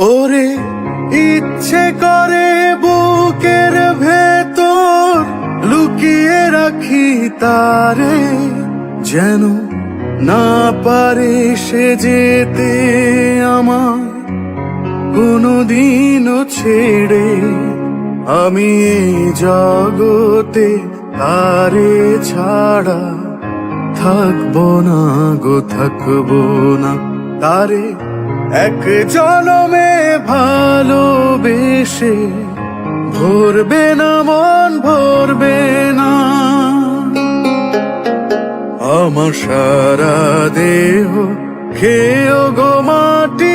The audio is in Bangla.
ওরে ইচ্ছে করে বুকের ভেতর লুকিয়ে রাখি তারে, যেন না পারে সে যেতে আমার কোনদিনও ছেড়ে। আমি এই জগতে তারে ছাড়া থাকবো না গো, থাকবো না। তারে এক জনমে ভালোবেসে ভরবে না মন, ভরবে না। আমার সারা দেহ খেয়েও গো মাটি